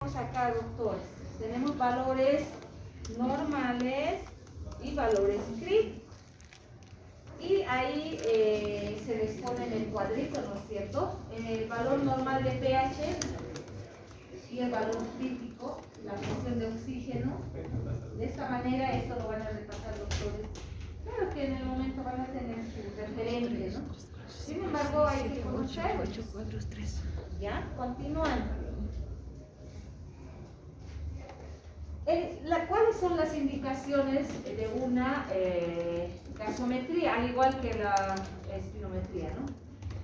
Acá, doctores, tenemos valores normales y valores críticos. Y ahí se les pone en el cuadrito, ¿no es cierto? El valor normal de pH y el valor crítico, la presión de oxígeno. De esta manera, esto lo van a repasar doctores. Claro que en el momento van a tener su referente, ¿no? Sin embargo, hay que conocerlo. ¿Ya? Continuando. ¿Cuáles son las indicaciones de una gasometría, al igual que la espirometría, ¿no?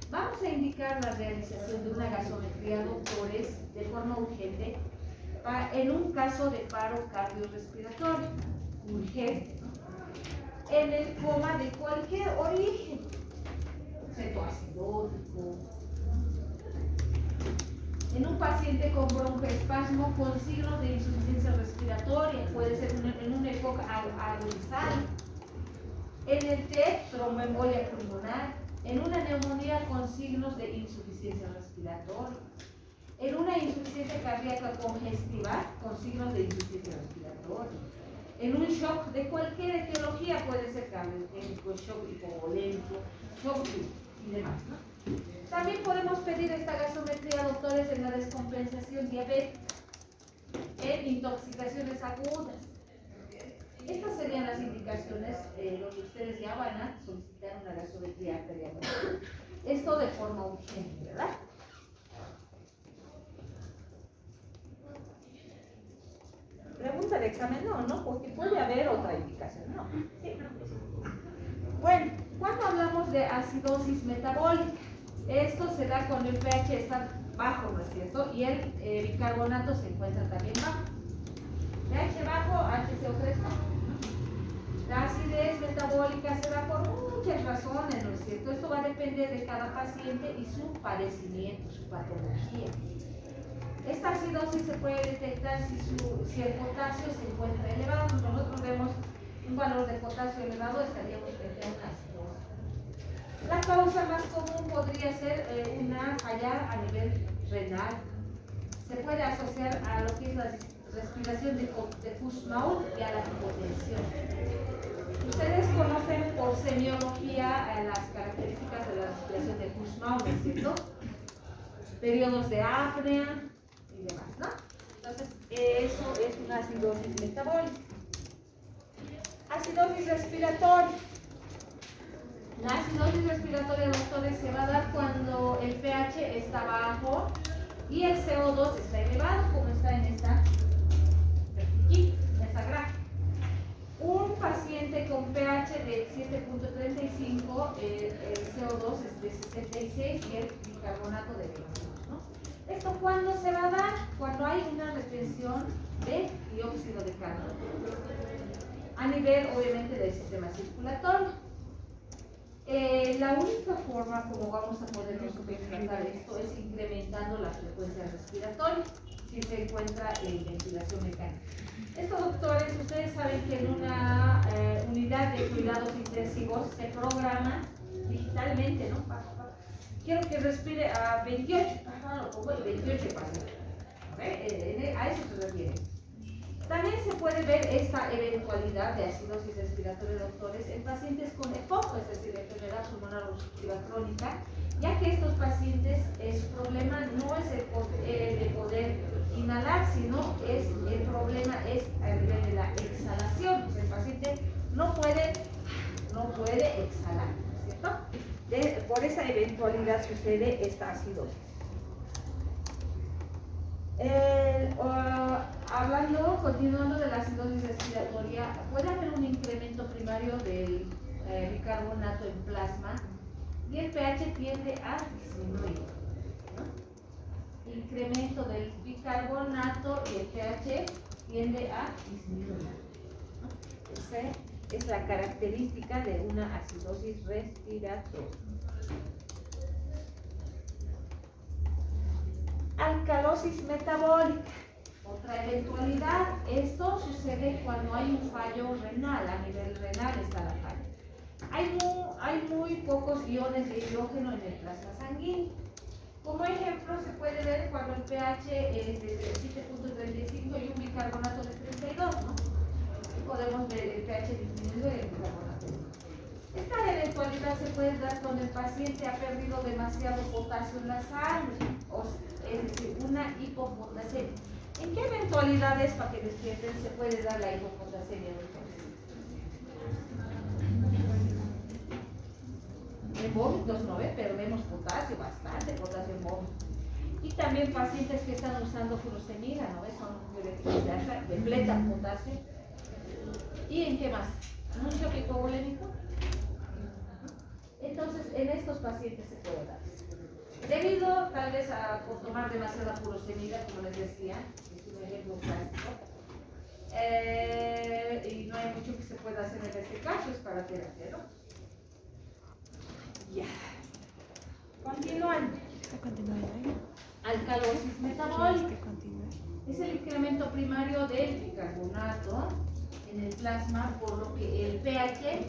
Vamos a indicar la realización de una gasometría, doctores, de forma urgente, en un caso de paro cardiorrespiratorio, urgente, ¿no? En el coma de cualquier origen, cetoacidótico, en un paciente con broncoespasmo con signos de insuficiencia respiratoria, puede ser en una época agudizada, en el TEP, tromboembolia pulmonar, en una neumonía con signos de insuficiencia respiratoria, en una insuficiencia cardíaca congestiva con signos de insuficiencia respiratoria, en un shock de cualquier etiología, puede ser cardiogénico, shock hipovolémico, shock y demás, ¿no? También podemos pedir esta gasometría, doctores, en la descompensación diabética, en intoxicaciones agudas. Estas serían las indicaciones donde ustedes ya van a solicitar una gasometría arterial. Esto de forma urgente, ¿verdad? Pregunta de examen, no, porque puede haber otra indicación, no. Sí. Bueno, cuando hablamos de acidosis metabólica, esto se da cuando el pH está bajo, ¿no es cierto? Y el bicarbonato se encuentra también bajo. pH bajo, HCO3 bajo. La acidez metabólica se da por muchas razones, ¿no es cierto? Esto va a depender de cada paciente y su padecimiento, su patología. Esta acidosis se puede detectar si el potasio se encuentra elevado. Nosotros vemos un valor de potasio elevado, estaríamos frente a una acidosis. La causa más común podría ser una falla a nivel renal. Se puede asociar a lo que es la respiración de Kussmaul y a la hipotensión. Ustedes conocen por semiología las características de la respiración de Kussmaul, ¿no es cierto? Periodos de apnea y demás, ¿no? Entonces, eso es una acidosis metabólica. Acidosis respiratoria. La acidosis respiratoria, doctores, se va a dar cuando el pH está bajo y el CO2 está elevado, como está en esta gráfica. Un paciente con pH de 7.35, el CO2 es de 66 y el bicarbonato de 21, ¿no? ¿Esto cuándo se va a dar? Cuando hay una retención de dióxido de carbono a nivel, obviamente, del sistema circulatorio. La única forma como vamos a poder compensar esto es incrementando la frecuencia respiratoria si se encuentra en ventilación mecánica. Estos, doctores, ustedes saben que en una unidad de cuidados intensivos se programa digitalmente, ¿no? Quiero que respire a 28, lo pongo y 28 pasa. A eso se refiere. También se puede ver esta eventualidad de acidosis respiratoria, doctores, en pacientes con EPOC, es decir, enfermedad pulmonar obstructiva crónica, ya que estos pacientes, su problema no es el de poder inhalar, sino el problema es a nivel de la exhalación. O sea, el paciente no puede exhalar, ¿cierto? Por esa eventualidad sucede esta acidosis. Continuando de la acidosis respiratoria, puede haber un incremento primario del bicarbonato en plasma y el pH tiende a disminuir, ¿no? Incremento del bicarbonato y el pH tiende a disminuir, ¿no? Esa es la característica de una acidosis respiratoria. Alcalosis metabólica, otra eventualidad. Esto sucede cuando hay un fallo renal, a nivel renal está la falla. Hay muy pocos iones de hidrógeno en el plasma sanguíneo. Como ejemplo, se puede ver cuando el pH es de 7.35 y un bicarbonato de 32, ¿no? Podemos ver el pH disminuido y el bicarbonato. Esta eventualidad se puede dar cuando el paciente ha perdido demasiado potasio en la sangre, es decir, una hipopotasemia. ¿En qué eventualidades, para que despierten, se puede dar la hipopotasemia? En vómitos, ¿no ve? Perdemos potasio, bastante potasio en vómitos. Y también pacientes que están usando furosemida, ¿no ve? Son depletan potasio. ¿Y en qué más? ¿Un choque hipovolémico? Entonces, en estos pacientes se puede dar. Debido tal vez a por tomar demasiada furosemida, como les decía, es un ejemplo clásico, y no hay mucho que se pueda hacer en este caso, es para terapia, ¿no? Ya. Continuando. Alcalosis metabólica. Es el incremento primario del bicarbonato en el plasma, por lo que el pH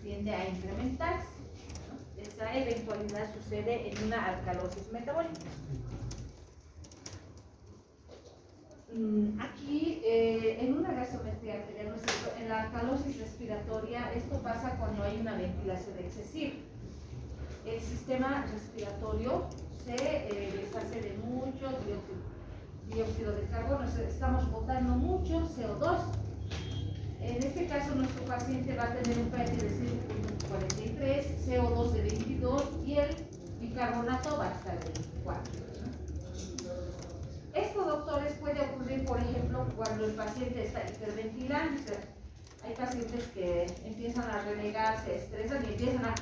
tiende a incrementarse. Esta eventualidad sucede en una alcalosis metabólica. Aquí, en una gasometría arterial, en la alcalosis respiratoria, esto pasa cuando hay una ventilación excesiva. El sistema respiratorio se deshace de mucho dióxido de carbono, estamos botando mucho CO2. En este caso, nuestro paciente va a tener un pH de 5.43, CO2 de 22 y el bicarbonato va a estar de 24. Esto, doctores, puede ocurrir, por ejemplo, cuando el paciente está hiperventilando. Hay pacientes que empiezan a renegar, se estresan y empiezan a...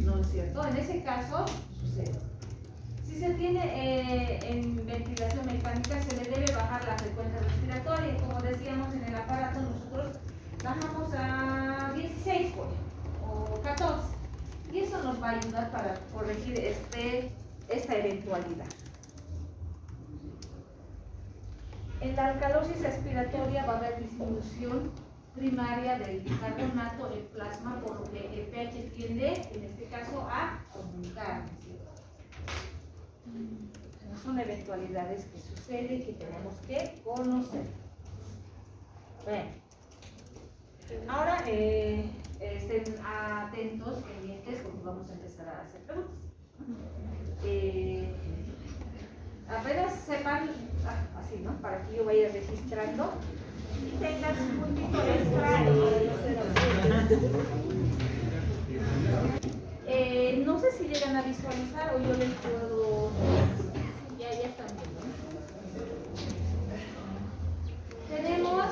No es cierto, en ese caso sucede. Si se tiene en ventilación mecánica, se le debe bajar la frecuencia respiratoria. Como decíamos, en el aparato nosotros bajamos a 16 o 14. Y eso nos va a ayudar para corregir esta eventualidad. En la alcalosis respiratoria va a haber disminución primaria del bicarbonato en plasma, por lo que el pH tiende, en este caso, a aumentar. Son eventualidades que suceden y que tenemos que conocer. Bueno, ahora estén atentos, pendientes, porque vamos a empezar a hacer preguntas. Apenas sepan, así, ¿no? Para que yo vaya registrando y tengan su puntito extra. No sé si llegan a visualizar o yo les puedo. Ya están viendo. Tenemos.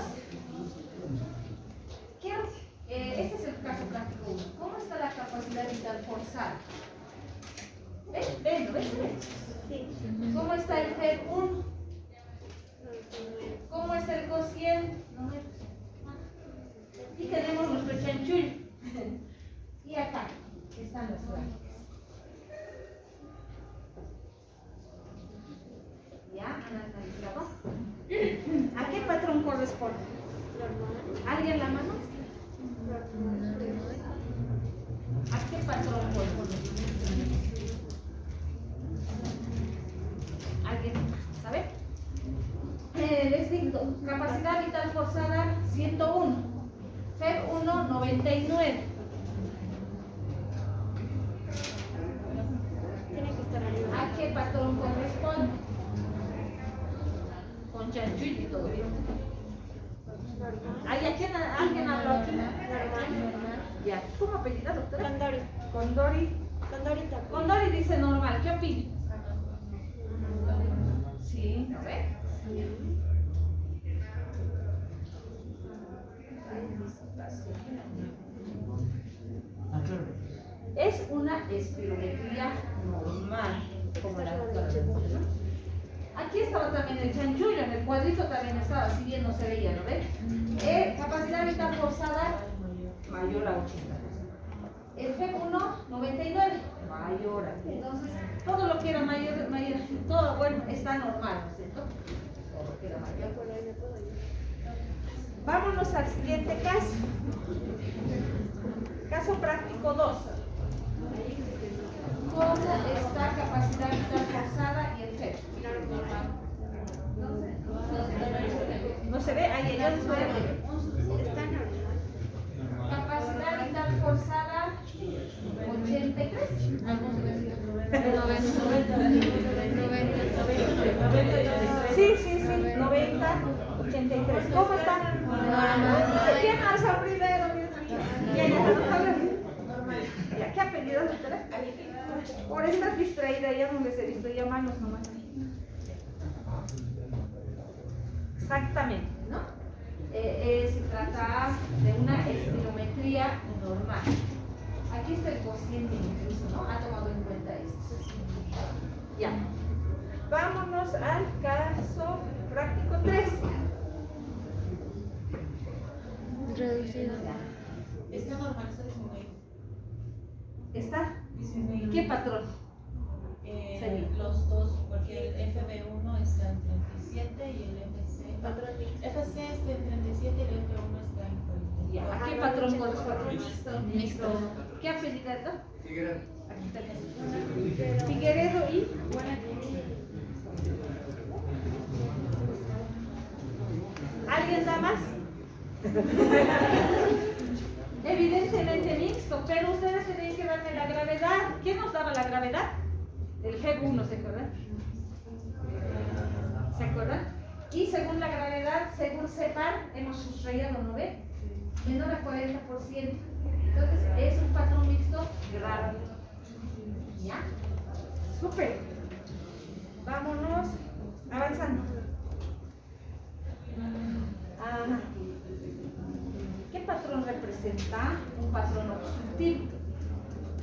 Este es el caso práctico 1. ¿Cómo está la capacidad vital forzada? ¿Ven? Sí. ¿Cómo está el FEV1? ¿Cómo está el cociente? Y tenemos nuestro chanchullo. Y acá están los gráficos. ¿Ya? ¿Han analizado? ¿A qué patrón corresponde? ¿Alguien la mano? ¿A qué patrón corresponde? ¿Alguien sabe? Les digo, capacidad vital forzada 101, FEV1 99. ¿A qué patrón corresponde? Con chanchullo y todo bien. ¿Alguien habló aquí? Ya. ¿Cómo apellida, doctora? Condori. Condori dice normal. ¿Qué opina? Sí, ¿no ve? Es una espirometría normal, como la doctora. Aquí estaba también el chanchullo, en el cuadrito también estaba, si bien no se veía, ¿no ve? Capacidad vital forzada mayor a 80%. El FEV1 99, mayor a. Entonces, todo lo que era mayor, todo bueno está normal, ¿no es cierto? Todo lo que era mayor. Vámonos al siguiente caso. Caso práctico 2. cómo está capacidad vital forzada y el FEB. No se ve, ahí yo les voy a ver. Capacidad vital forzada 83. Sí, 90, 83. ¿Cómo están? ¿Quién alza primero? ¿Qué apellido? Por estar distraída, ya no les he visto, ya manos nomás. Exactamente, ¿no? Se trata de una espirometría normal. Aquí está el cociente incluso, ¿no? Ha tomado en cuenta esto. Ya. Vámonos al caso práctico 3. Reducido. Está normal, está disminuido. ¿Está? Disminuido. ¿Qué patrón? Los dos, porque el FB1 está en 37 y el FC está en 37 y el F1 está en 40. Ya. ¿A qué patrón corresponde? Mixto. ¿Qué apellido? Figueredo. Aquí está el Figueredo y ¿alguien da más? Evidentemente mixto, pero ustedes tienen que darme la gravedad. ¿Quién nos daba la gravedad? El G1, ¿se acuerdan? ¿Se acuerdan? Y según la gravedad, según CEPAR, hemos sustrayado, ¿no ve? Menor a 40%. Entonces es un patrón mixto grave. ¿Ya? Súper. Vámonos avanzando. ¿Qué patrón representa? Un patrón obstructivo.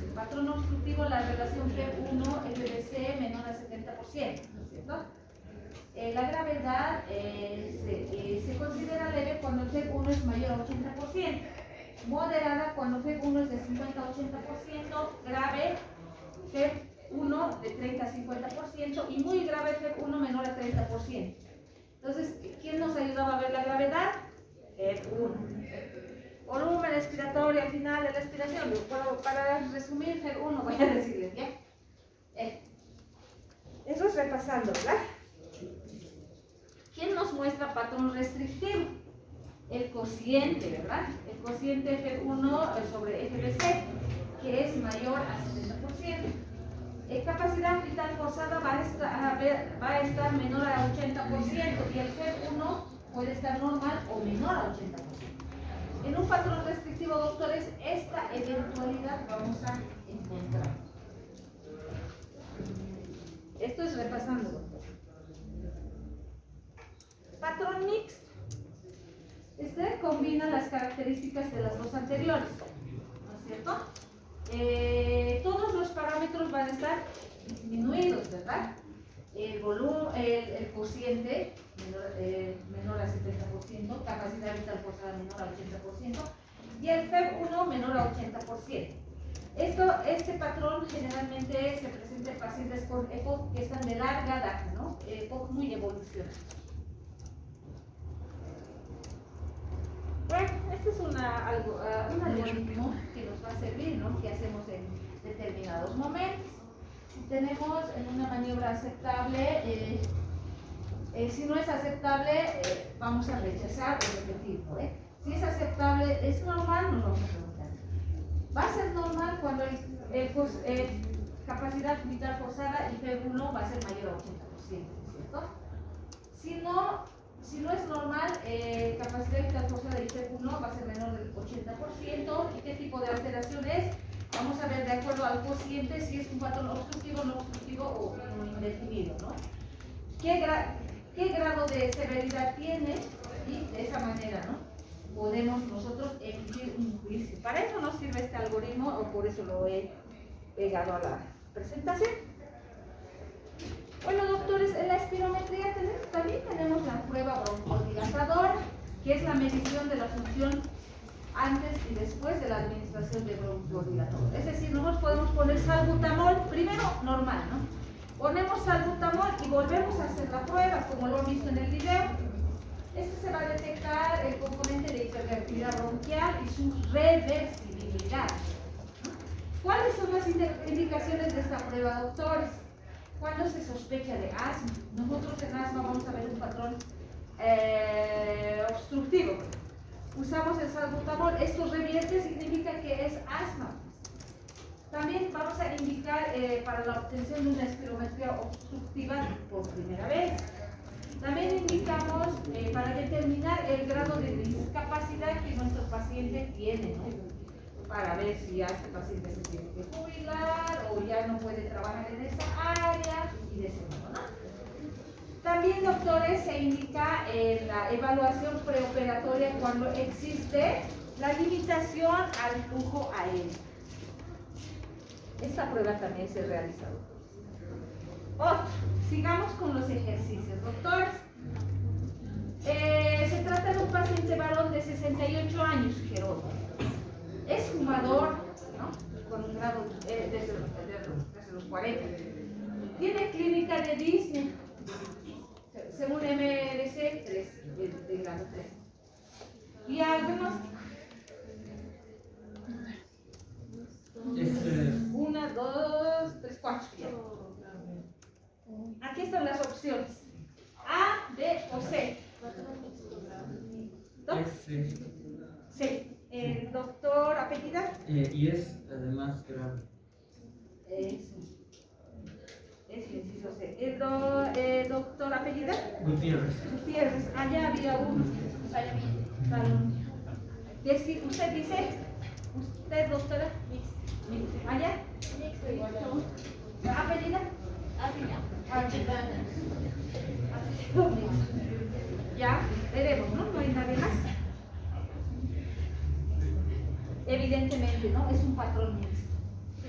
El patrón obstructivo, la relación F1-FBC menor a 70%, ¿no es cierto? La gravedad se considera leve cuando el F1 es mayor a 80%, moderada cuando F1 es de 50 a 80%, grave F1 de 30 a 50% y muy grave F1 menor a 30%. Entonces, ¿quién nos ayudaba a ver la gravedad? F1. Volumen expiratorio al final de la expiración. Para resumir, F1 voy a decirles, ¿ya? Eso es repasando, ¿verdad? ¿Quién nos muestra patrón restrictivo? El cociente, ¿verdad? El cociente F1 sobre FBC, que es mayor a 70%. Capacidad vital forzada va a estar menor a 80% y el F1 puede estar normal o menor a 80%. En un patrón restrictivo, doctores, esta eventualidad vamos a encontrar. Esto es repasando, doctor. Patrón mixto. Este combina las características de las dos anteriores, ¿no es cierto? Todos los parámetros van a estar disminuidos, ¿verdad? El volumen, el cociente menor a 70%, capacidad vital forzada menor a 80% y el FEB1 menor a 80%. Este patrón generalmente se presenta en pacientes con EPOC que están de larga data, ¿no? EPOC muy evolucionados. Bueno, este es un algoritmo que nos va a servir, ¿no? Que hacemos en determinados momentos. Si tenemos en una maniobra aceptable, si no es aceptable, vamos a rechazar o repetirlo. Si es aceptable, es normal, nos vamos a preguntar. Va a ser normal cuando capacidad vital forzada, el F1 va a ser mayor a 80%, ¿cierto? Si no es normal, capacidad vital forzada y F1 va a ser menor del 80%. ¿Y qué tipo de alteración es? Vamos a ver de acuerdo al cociente si es un patrón obstructivo, no obstructivo o indefinido, ¿no? ¿Qué grado de severidad tiene? Y de esa manera, ¿no? Podemos nosotros emitir un juicio. Para eso nos sirve este algoritmo, o por eso lo he pegado a la presentación. Bueno, doctores, en la espirometría también tenemos la prueba broncodilatadora, que es la medición de la función antes y después de la administración de broncodilatador. Es decir, nosotros podemos poner salbutamol, primero normal, ¿no? Ponemos salbutamol y volvemos a hacer la prueba, como lo han visto en el video. Esto se va a detectar el componente de hiperreactividad bronquial y su reversibilidad, ¿no? ¿Cuáles son las indicaciones de esta prueba, doctores? Cuando se sospecha de asma. Nosotros en asma vamos a ver un patrón obstructivo. Usamos el salbutamol. Esto revierte, significa que es asma. También vamos a indicar para la obtención de una espirometría obstructiva por primera vez. También indicamos para determinar el grado de discapacidad que nuestro paciente tiene, ¿no? Para ver si ya este paciente se tiene que jubilar o ya no puede trabajar en esa área y de ese modo, ¿no? También, doctores, se indica la evaluación preoperatoria cuando existe la limitación al flujo aéreo. Esta prueba también se realiza, doctores. Otro, sigamos con los ejercicios, doctores. Se trata de un paciente varón de 68 años, Gerardo. Es fumador, ¿no? Con un grado desde los 40. Tiene clínica de Disney, según MRC 3, de grado 3. Y diagnóstico. 1, 2, 3, 4. Aquí están las opciones: A, B o C. C. El doctor apellida. Y es además grave. Es el inciso C. El doctor apellida. Gutiérrez. Gutiérrez. Allá había uno. Palomino. ¿Usted dice? ¿Usted, doctora? ¿Allá? ¿Apellida? Ya, veremos, ¿no? No hay nadie más. Evidentemente, ¿no? Es un patrón mixto,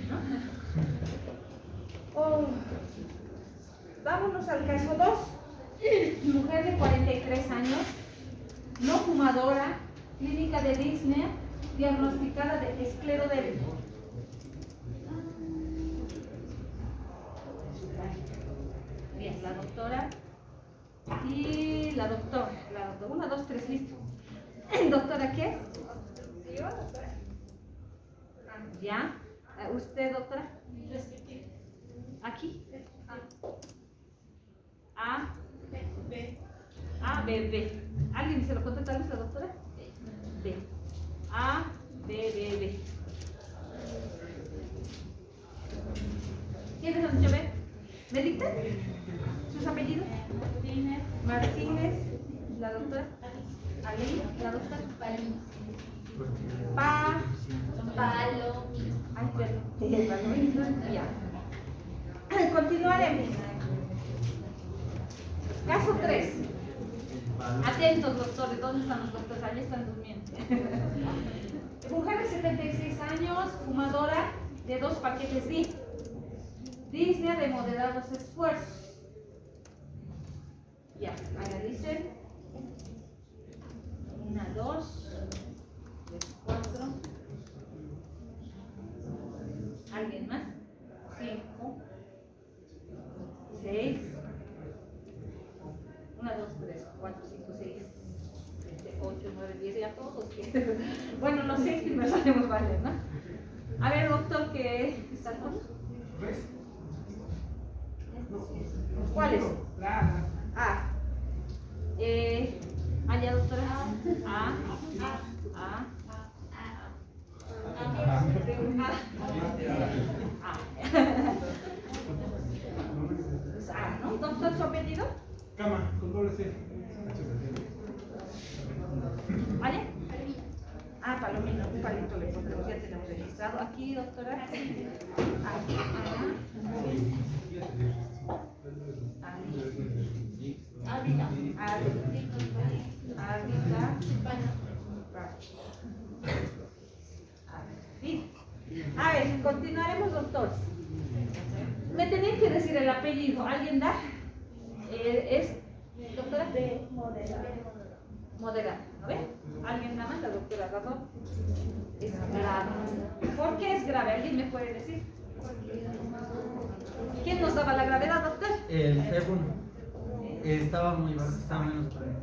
¿no? Oh. Vámonos al caso 2. Mujer de 43 años, no fumadora, clínica de Disney, diagnosticada de esclerodermia. Bien, la doctora y la doctora. 1, 2, 3, listo. ¿Doctora qué? Yo, doctora. ¿Ya? ¿Usted, doctora? ¿Aquí? A. B. A, B, B. ¿Alguien se lo contesta a la doctora? B. A, B, B, B. ¿Quiénes han dicho B? ¿Me dictan? ¿Sus apellidos? Martínez. ¿La doctora? Ali. ¿La doctora? Palomino. Ay, perdón. Palomino. Ya. Continuaremos. Caso 3. Atentos, doctores. ¿Dónde están los doctores? Allí están durmiendo. Mujer de 76 años, fumadora de 2 paquetes Disney de moderados esfuerzos. Ya, analicen. 1, 2, 3, 4. ¿Alguien más? 5, 6. 1, 2, 3, 4, 5, 6, 7, 8, 9, 10, ya todos. Bueno, los 6 que nos haremos valer, ¿no? A ver, doctor, ¿qué está con? ¿Cuáles? A. Allá, doctora. A. ¿No? ¿Doctor, su apellido? Cama, con doble C. ¿Vale? Palomino, un palito le pondremos, ya tenemos registrado. Aquí, doctora. Aquí. A ver, continuaremos, doctores. Me tenían que decir el apellido. ¿Alguien da? Es doctora de moderada. ¿No ve? ¿Alguien da más? La doctora Radón. Es grave. ¿Por qué es grave? ¿Alguien me puede decir? ¿Quién nos daba la gravedad, doctor? El F1. Estaba muy bajo, estaba menos de 40.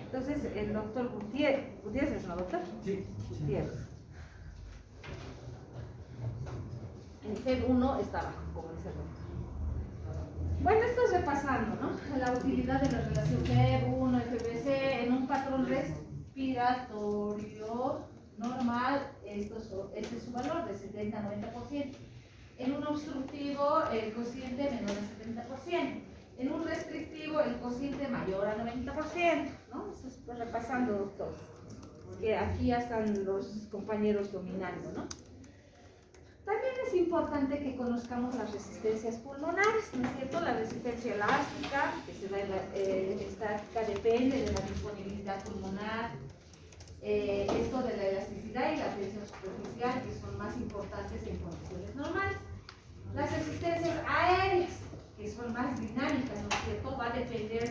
Entonces, el doctor Gutiérrez es una doctora. Sí. Gutiérrez. El FEB1 está bajo, como dice el doctor. Bueno, esto es repasando, ¿no? La utilidad de la relación FEB1 y FBC en un patrón respiratorio normal, este es su valor de 70-90%. En un obstructivo, el cociente menor al 70%. En un restrictivo, el cociente mayor al 90%, ¿no? Esto es pues, repasando, doctor. Que aquí ya están los compañeros dominando, ¿no? También es importante que conozcamos las resistencias pulmonares, ¿no es cierto? La resistencia elástica, que se da en la estática, depende de la disponibilidad pulmonar. Esto de la elasticidad y la tensión superficial, que son más importantes en condiciones normales. Las resistencias aéreas, que son más dinámicas, ¿no es cierto? Va a depender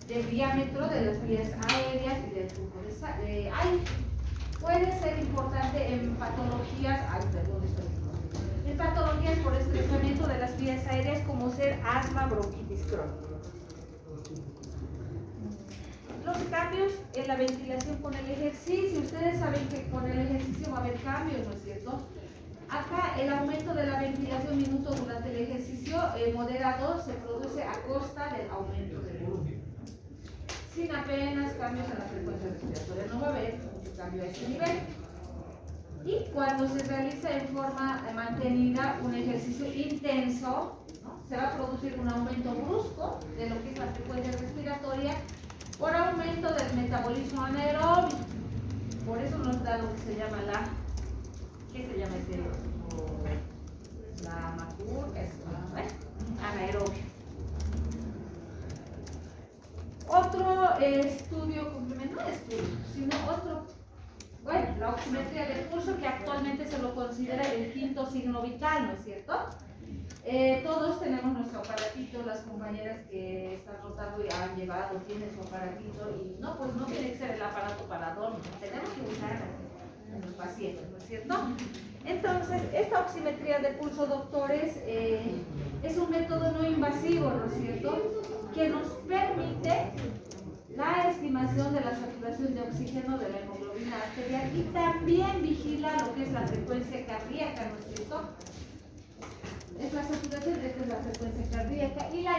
del diámetro de las vías aéreas y del flujo de aire. Puede ser importante en patologías, en patologías por estrechamiento de las vías aéreas, como ser asma, bronquitis crónica. Los cambios en la ventilación con el ejercicio. Ustedes saben que con el ejercicio va a haber cambios, ¿no es cierto? Acá el aumento de la ventilación minuto durante el ejercicio moderado se produce a costa del aumento del volumen, sin apenas cambios en la frecuencia respiratoria. No va a haber mucho cambio a este nivel. Y cuando se realiza en forma mantenida un ejercicio intenso, ¿no? Se va a producir un aumento brusco de lo que es la frecuencia respiratoria por aumento del metabolismo anaerobio. Por eso nos da lo que se llama la, ¿qué se llama ese? La MACUR, anaerobio. Otro estudio complementario, no estudio, sino otro, bueno, la oximetría del pulso, que actualmente se lo considera el quinto signo vital, ¿no es cierto? Todos tenemos nuestro aparatito, las compañeras que están rotando ya han llevado, tienen su aparatito y no, pues no tiene que ser el aparato para adorno, tenemos que usarlo en los pacientes, ¿no es cierto? Entonces, esta oximetría de pulso, doctores, es un método no invasivo, ¿no es cierto?, que nos permite la estimación de la saturación de oxígeno de la hemoglobina arterial y también vigila lo que es la frecuencia cardíaca, ¿no es cierto? Es la saturación, esta es la frecuencia cardíaca y la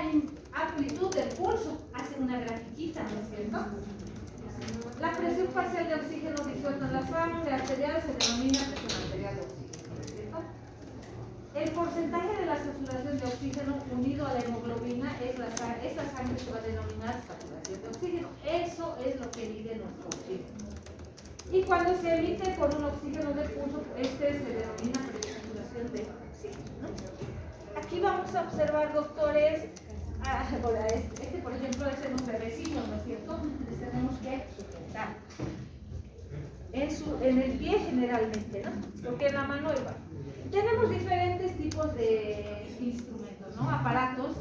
amplitud del pulso, hace una grafiquita, ¿no es cierto? La presión parcial de oxígeno disuelto en la sangre arterial se denomina presión arterial de oxígeno, ¿no es cierto? El porcentaje de la saturación de oxígeno unido a la hemoglobina es esta sangre se va a denominar saturación de oxígeno. Eso es lo que mide nuestro oxígeno. Y cuando se emite por un oxígeno de pulso, este se denomina presaturación de oxígeno, ¿no? Aquí vamos a observar, doctores, este por ejemplo es en un bebecito, ¿no es cierto? Entonces tenemos que sujetar en el pie generalmente, ¿no? Porque en la mano igual. Tenemos diferentes tipos de instrumentos, ¿no? Aparatos.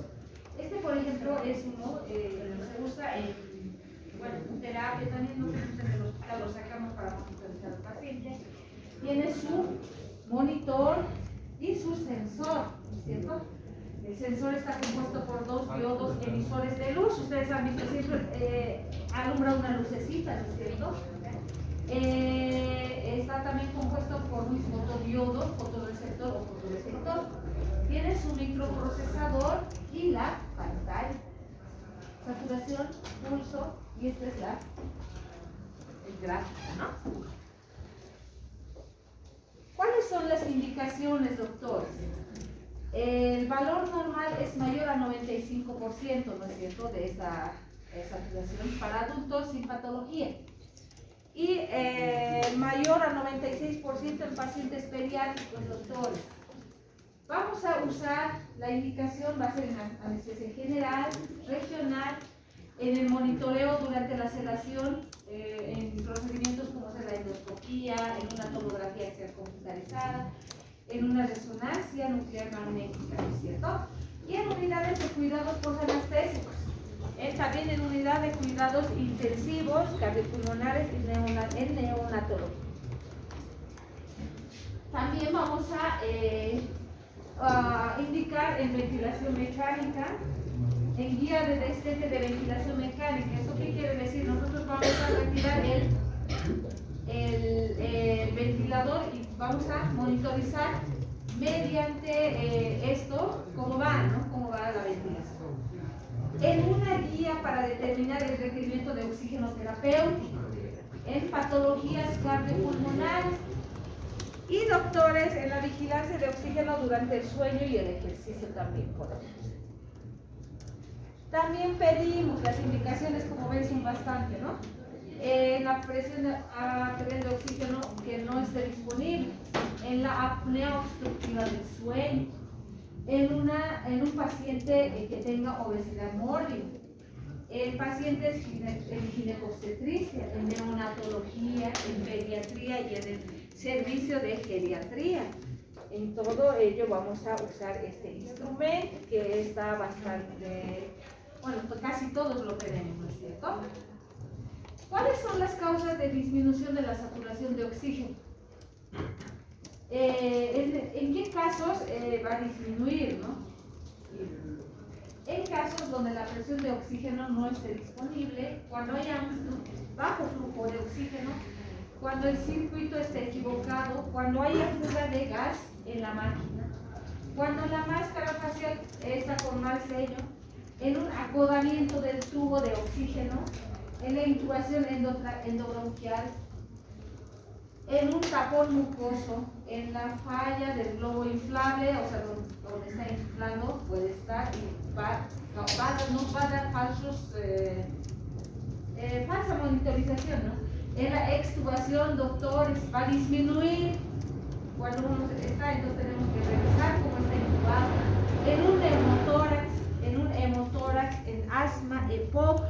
Este, por ejemplo, es uno que se usa en terapia también, no se usa en el hospital, lo sacamos para monitorizar al paciente. Tiene su monitor y su sensor, ¿no es cierto? El sensor está compuesto por dos diodos emisores de luz. Ustedes han visto siempre alumbra una lucecita, ¿no es cierto? Está también compuesto por un fotodiodo, fotorreceptor o fotoreceptor. Tiene su microprocesador y la pantalla. Saturación, pulso, y esta es el gráfico, ¿no? ¿Cuáles son las indicaciones, doctores? El valor normal es mayor a 95%, ¿no es cierto?, de esta saturación para adultos sin patología. Y mayor a 96% en pacientes pediátricos, doctores. Vamos a usar, la indicación va a ser en anestesia general, regional, en el monitoreo durante la sedación, en procedimientos como ser la endoscopía, en una tomografía axial computarizada, en una resonancia nuclear magnética, ¿no es cierto? Y en unidades de cuidados posanestésicos. También en unidad de cuidados intensivos, cardiopulmonares y en neonatología. También vamos a indicar en ventilación mecánica, en guía de destete de ventilación mecánica. ¿Esto qué quiere decir? Nosotros vamos a retirar el ventilador y vamos a monitorizar mediante esto, ¿cómo va, no? ¿Cómo va la ventilación? En una guía para determinar el requerimiento de oxígeno terapéutico en patologías cardiopulmonares y doctores en la vigilancia de oxígeno durante el sueño y el ejercicio también podemos. También pedimos las indicaciones, como ven, son bastante, ¿no? La presión arterial de oxígeno que no esté disponible, en la apnea obstructiva del sueño, en un paciente que tenga obesidad mórbida, en pacientes en ginecobstetricia, en neonatología, en pediatría y en el servicio de geriatría. En todo ello vamos a usar este instrumento que está bastante, bueno, pues casi todos lo tenemos, ¿no es cierto? ¿Cuáles son las causas de disminución de la saturación de oxígeno? ¿En qué casos va a disminuir, no? En casos donde la presión de oxígeno no esté disponible, cuando haya un bajo flujo de oxígeno, cuando el circuito esté equivocado, cuando haya fuga de gas en la máquina, cuando la máscara facial está con mal sello, en un acodamiento del tubo de oxígeno, en la intubación endobronquial, en un tapón mucoso, en la falla del globo inflable, o sea, donde está inflando, puede estar y nos va a dar falsa monitorización, ¿no? En la extubación, doctores, va a disminuir cuando uno está, entonces tenemos que revisar cómo está intubado, en un hemotórax, en asma, EPOC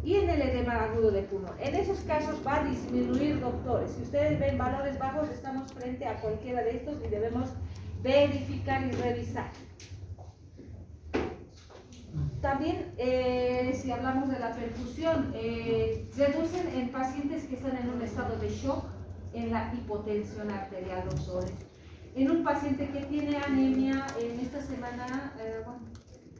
y en el edema agudo de pulmón. En esos casos va a disminuir, doctores. Si ustedes ven valores bajos, estamos frente a cualquiera de estos y debemos verificar y revisar. También, si hablamos de la perfusión, reducen en pacientes que están en un estado de shock, en la hipotensión arterial, doctores. En un paciente que tiene anemia, en esta semana, bueno,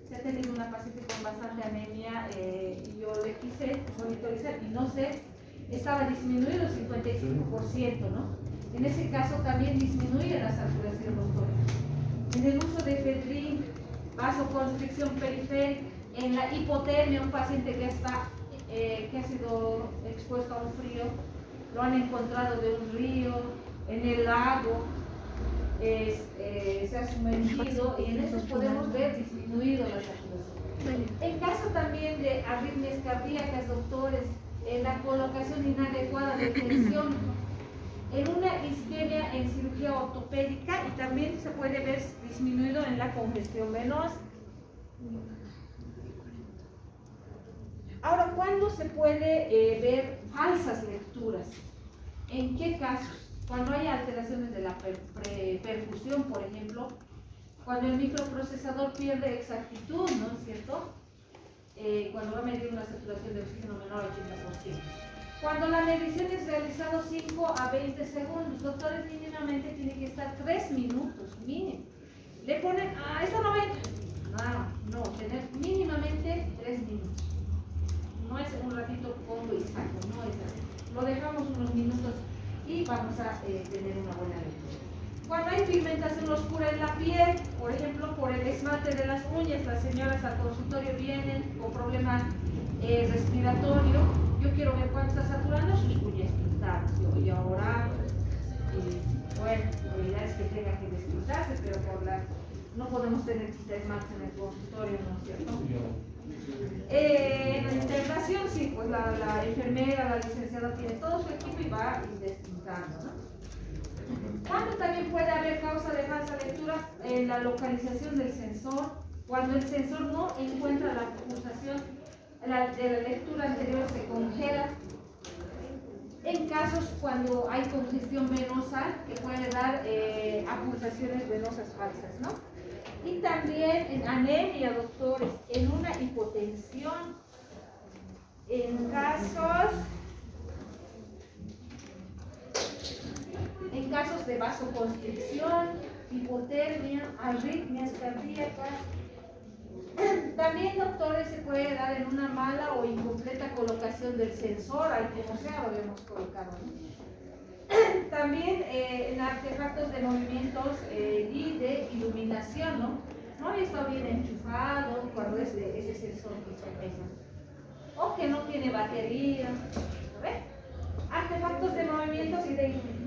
se ha tenido una paciente con bastante anemia y yo le quise monitorizar y no sé, estaba disminuido 55%, ¿no? En ese caso también disminuye la saturación, doctores. En el uso de efedrín, vasoconstricción periférica, en la hipotermia, un paciente que ha sido expuesto a un frío, lo han encontrado de un río, en el lago, se ha sumergido y en eso podemos ver disminuido la saturación. En caso también de arritmias cardíacas, doctores, en la colocación inadecuada de tensión, en una isquemia en cirugía ortopédica y también se puede ver disminuido en la congestión venosa. Ahora, ¿cuándo se puede ver falsas lecturas? ¿En qué casos? Cuando hay alteraciones de la perfusión, por ejemplo, cuando el microprocesador pierde exactitud, ¿no es cierto? Cuando va a medir una saturación de oxígeno menor al 80%. Cuando la medición es realizada 5 a 20 segundos, doctores, mínimamente tiene que estar 3 minutos, mínimo. Le ponen, está 90. No, tener mínimamente 3 minutos. No es un ratito pongo y saco, no es así. Lo dejamos unos minutos y vamos a tener una buena lectura. Cuando hay pigmentación oscura en la piel, por ejemplo, por el esmalte de las uñas, las señoras al consultorio vienen con problema respiratorio, yo quiero ver cuánto está saturando sus uñas pintadas. Y ahora, bueno, la idea es que tenga que despintarse, pero no podemos tener esmalte en el consultorio, ¿no es cierto? En la integración, sí, pues la enfermera, la licenciada tiene todo su equipo y va despintando, ¿no? ¿Cuándo también puede haber causa de falsa lectura? En la localización del sensor, cuando el sensor no encuentra la pulsación de la lectura anterior, se congela. En casos cuando hay congestión venosa, que puede dar a pulsaciones venosas falsas, ¿no? Y también en anemia, doctores, en una hipotensión, en casos de vasoconstricción, hipotermia, arritmias cardíacas. También, doctores, se puede dar en una mala o incompleta colocación del sensor, al como sea lo hemos colocado, ¿no? También en artefactos de movimientos y de iluminación, ¿no? Esto viene enchufado cuando ese es el sol que se pesa. O que no tiene batería. ¿Ves? Artefactos de movimientos y de iluminación.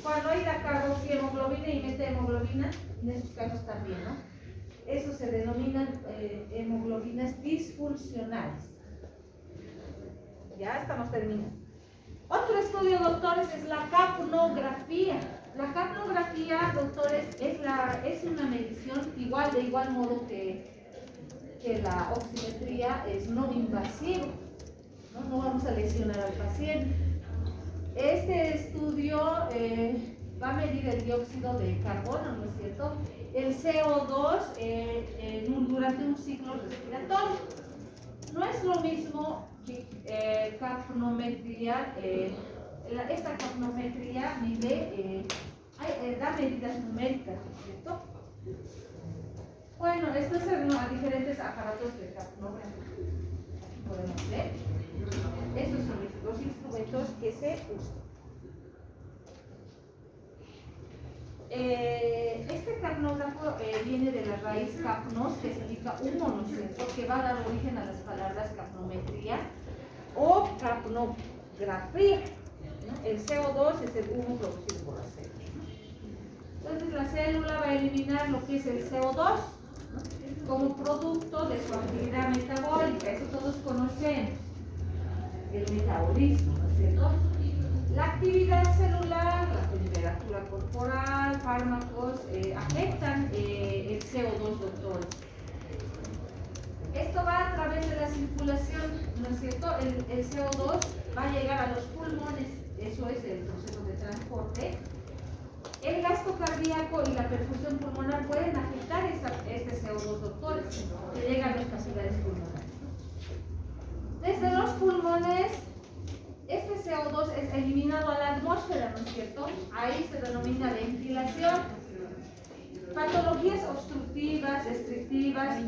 Cuando hay la carboxiemoglobina y methemoglobina, en esos casos también, ¿no? Eso se denominan hemoglobinas disfuncionales. Ya estamos terminando. Otro estudio, doctores, es la capnografía. La capnografía, doctores, es una medición de igual modo que la oximetría, es no invasivo. No vamos a lesionar al paciente. Este estudio va a medir el dióxido de carbono, ¿no es cierto? El CO2 durante un ciclo respiratorio. No es lo mismo que capnometría. Esta capnometría da medidas numéricas, ¿no es cierto? Bueno, estos son a diferentes aparatos de capnografía. Aquí podemos ver. Estos son los instrumentos que se usan. Este capnógrafo viene de la raíz capnos, que significa humo, ¿no es cierto?, que va a dar origen a las palabras capnometría o capnografía, ¿no? El CO2 es el humo producido por la célula. Entonces la célula va a eliminar lo que es el CO2, ¿no?, como producto de su actividad metabólica. Eso todos conocemos, el metabolismo, ¿no es cierto? La actividad celular, la temperatura corporal, fármacos afectan el CO2, doctores. Esto va a través de la circulación, ¿no es cierto? El CO2 va a llegar a los pulmones, eso es el proceso de transporte. El gasto cardíaco y la perfusión pulmonar pueden afectar este CO2, doctores, que llega a las cavidades pulmonares. Desde los pulmones, este CO2 es eliminado a la atmósfera, ¿no es cierto? Ahí se denomina ventilación. Patologías obstructivas, restrictivas y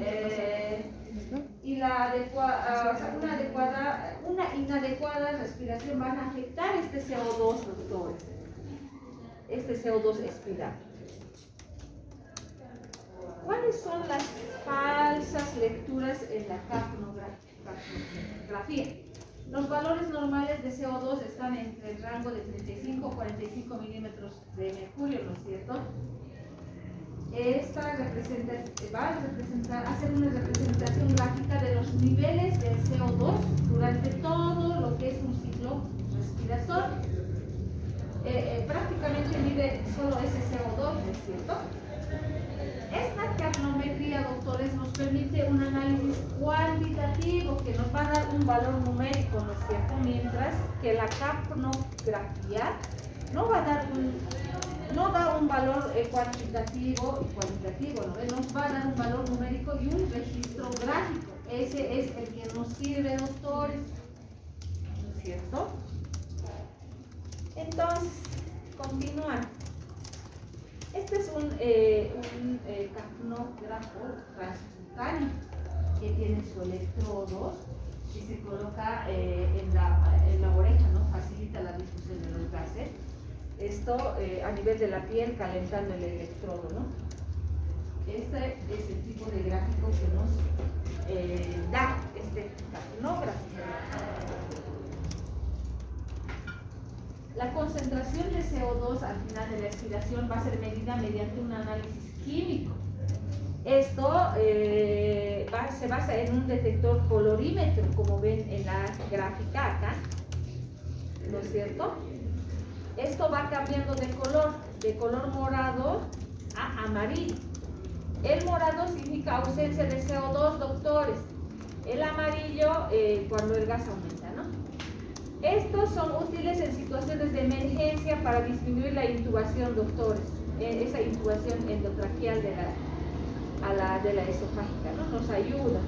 una inadecuada respiración van a afectar este CO2, doctores. Este CO2 expirado. ¿Cuáles son las falsas lecturas en la capnografía? Los valores normales de CO2 están entre el rango de 35 a 45 milímetros de mercurio, ¿no es cierto? Esta va a hacer una representación gráfica de los niveles del CO2 durante todo lo que es un ciclo respiratorio. Prácticamente mide solo ese CO2, ¿no es cierto? Esta capnometría, doctores, nos permite un análisis cuantitativo que nos va a dar un valor numérico, ¿no es cierto? Mientras que la capnografía no da un valor cuantitativo y cualitativo, ¿no? Nos va a dar un valor numérico y un registro gráfico. Ese es el que nos sirve, doctores, ¿no es cierto? Entonces, continuando. Este es un capnógrafo transcutáneo que tiene su electrodo y se coloca en la oreja, ¿no? Facilita la difusión de los gases. Esto a nivel de la piel, calentando el electrodo, ¿no? Este es el tipo de gráfico que nos da este capnógrafo. La concentración de CO2 al final de la expiración va a ser medida mediante un análisis químico. Esto se basa en un detector colorímetro, como ven en la gráfica acá, ¿no es cierto? Esto va cambiando de color morado a amarillo. El morado significa ausencia de CO2, doctores. El amarillo cuando el gas aumenta, ¿no? Estos son útiles en situaciones de emergencia para disminuir la intubación, doctores. Esa intubación endotraqueal de la esofágica, ¿no? Nos ayuda.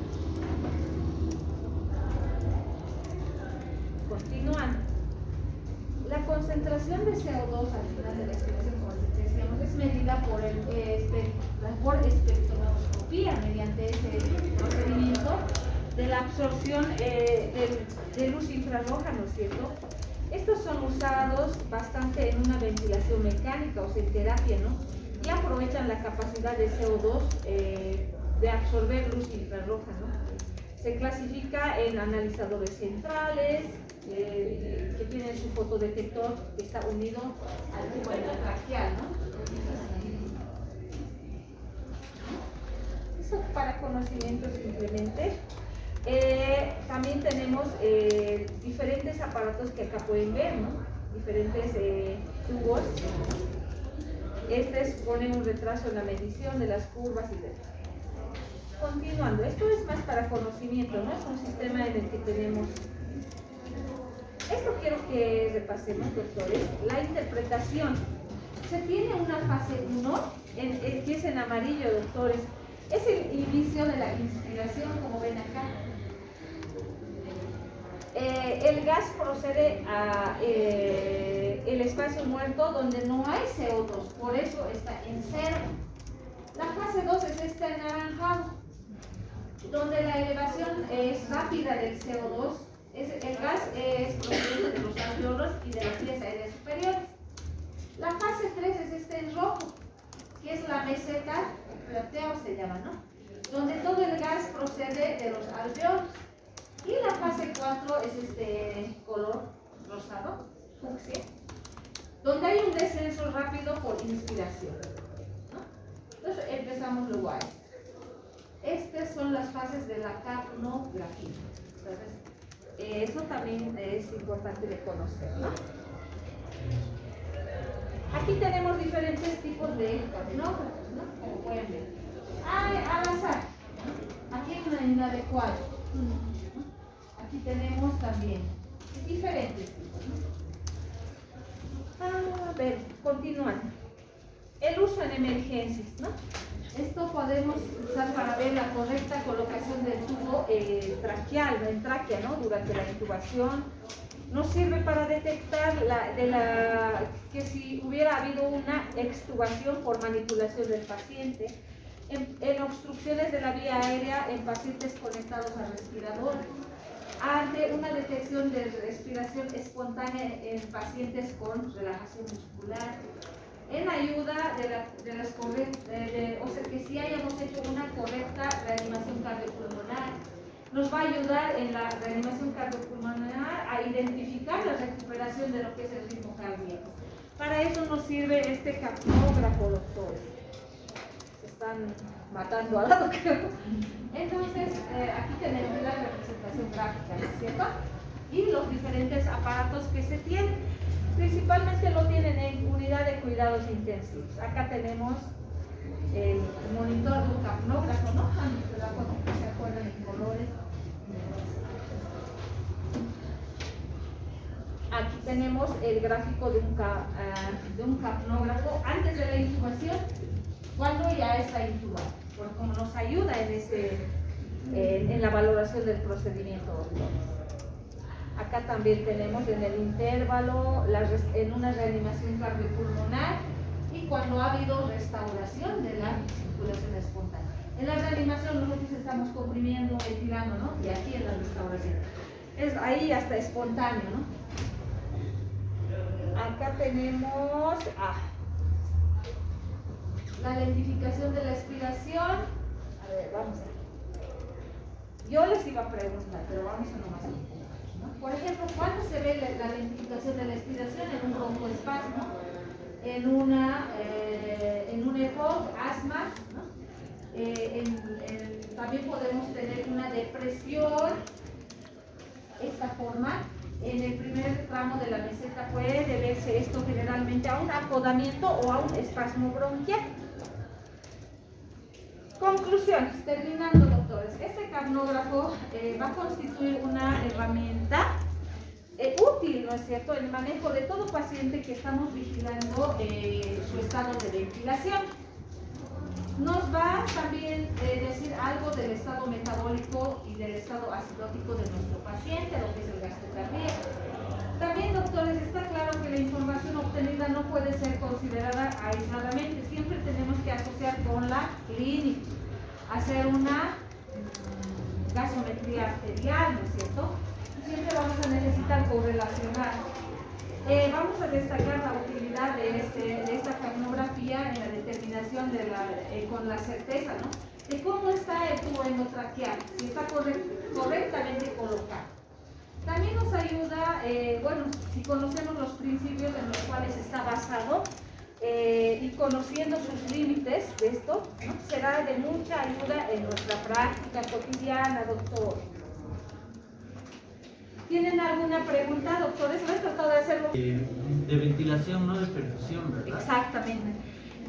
Continuando. La concentración de CO2 al final de la expiración, como decíamos, es medida por espectroscopía mediante ese procedimiento de la absorción de luz infrarroja, ¿no es cierto? Estos son usados bastante en una ventilación mecánica, o sea, en terapia, ¿no? Y aprovechan la capacidad de CO2 de absorber luz infrarroja, ¿no? Se clasifica en analizadores centrales, que tienen su fotodetector que está unido al tubo endotraqueal, ¿no? Eso para conocimiento simplemente. También tenemos diferentes aparatos que acá pueden ver, ¿no? Diferentes tubos. Este pone un retraso en la medición de las curvas y demás. Continuando, esto es más para conocimiento, ¿no? Es un sistema en el que tenemos. Esto quiero que repasemos, doctores. La interpretación. Se tiene una fase 1, que es en amarillo, doctores. Es el inicio de la inspiración, como ven acá. El gas procede a el espacio muerto donde no hay CO2, por eso está en cero. La fase 2 es esta anaranjado, donde la elevación es rápida del CO2. El gas es procedente de los alveolos y de las vías aéreas superiores. La fase 3 es este en rojo, que es la meseta, plateo se llama, ¿no? Donde todo el gas procede de los alveolos. Y la fase 4 es este color rosado, fucsia, donde hay un descenso rápido por inspiración, ¿no? Entonces empezamos luego ahí. Estas son las fases de la capnografía. Entonces, eso también es importante de conocer, ¿no? Aquí tenemos diferentes tipos de capnógrafos, ¿no? Como pueden ver. Al azar. Aquí hay una inadecuada. Aquí tenemos también diferentes tipos, ¿no? A ver, continuando. El uso en emergencias, ¿no? Esto podemos usar para ver la correcta colocación del tubo traqueal, en tráquea, ¿no? Durante la intubación. Nos sirve para detectar que si hubiera habido una extubación por manipulación del paciente, en obstrucciones de la vía aérea en pacientes conectados al respirador, ante una detección de respiración espontánea en pacientes con relajación muscular, en ayuda de las correctas, o sea que si hayamos hecho una correcta reanimación cardiopulmonar, nos va a ayudar en la reanimación cardiopulmonar a identificar la recuperación de lo que es el ritmo cardíaco. Para eso nos sirve este capnógrafo, doctores. Se están matando al lado, creo. Entonces, aquí tenemos la representación gráfica, ¿no es cierto? Y los diferentes aparatos que se tienen. Principalmente lo tienen en unidad de cuidados intensivos. Acá tenemos el monitor de un capnógrafo, ¿no? ¿Se acuerdan en colores? Aquí tenemos el gráfico de un capnógrafo antes de la intubación, cuando ya está intubado, porque como nos ayuda en la valoración del procedimiento, doctores. Acá también tenemos en el intervalo, en una reanimación cardiopulmonar y cuando ha habido restauración de la circulación espontánea. En la reanimación nosotros estamos comprimiendo, ventilando, ¿no? Y aquí en la restauración. Ahí hasta espontáneo, ¿no? Acá tenemos la lentificación de la expiración. A ver, vamos a ver. Yo les iba a preguntar, pero vamos a nomás un poco, ¿no? Por ejemplo, ¿cuándo se ve la lentificación de la expiración? En un broncoespasmo, en un EPOC, asma, ¿no? También podemos tener una depresión, esta forma. En el primer tramo de la meseta puede deberse esto generalmente a un acodamiento o a un espasmo bronquial. Conclusiones, terminando, doctores. Este capnógrafo va a constituir una herramienta útil, ¿no es cierto?, en el manejo de todo paciente que estamos vigilando su estado de ventilación. Nos va también a decir algo del estado metabólico y del estado acidótico de nuestro paciente, lo que es el gasto cardíaco. También, doctores, está claro que la información obtenida no puede ser considerada aisladamente. Siempre tenemos que asociar con la clínica, hacer una gasometría arterial, ¿no es cierto? Siempre vamos a necesitar correlacionar Vamos a destacar la utilidad de esta capnografía en la determinación con la certeza, ¿no?, de cómo está el tubo endotraqueal, si está correctamente colocado. También nos ayuda, bueno, si conocemos los principios en los cuales está basado y conociendo sus límites de esto, ¿no?, será de mucha ayuda en nuestra práctica cotidiana, doctor. ¿Tienen alguna pregunta, doctores? Lo he tratado de hacerlo. De ventilación, no de perfusión, ¿verdad? Exactamente.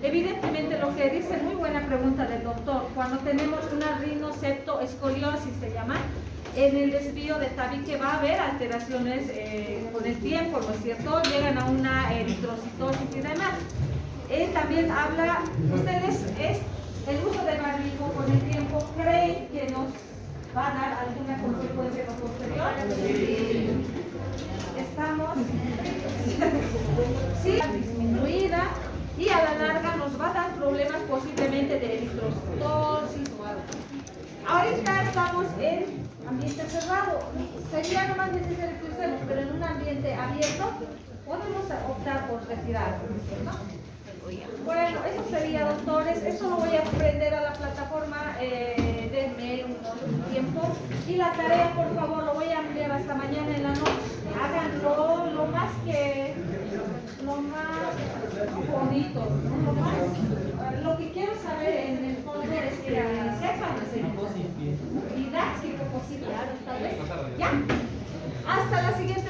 Evidentemente, lo que dice, muy buena pregunta del doctor, cuando tenemos una rinoseptoescoliosis, se llama, en el desvío de tabique va a haber alteraciones con el tiempo, ¿no es cierto? Llegan a una eritrocitosis y demás. También habla, ustedes, el uso del barbijo con el tiempo, ¿creen que nos va a dar alguna consecuencia en lo posterior? Estamos sí, disminuida, y a la larga nos va a dar problemas posiblemente de eritrocitosis o algo. Ahorita estamos en ambiente cerrado, sería nomás necesario que usemos, pero en un ambiente abierto podemos optar por retirarlo, ¿no? Bueno, eso sería, doctores. Esto lo voy a prender a la plataforma, denme un tiempo. Y la tarea, por favor, lo voy a enviar hasta mañana en la noche. Háganlo lo más bonito, ¿no? Lo que quiero saber en el fondo es que sepan hacer didáctico posible, tal vez. ¿Ya? Hasta la siguiente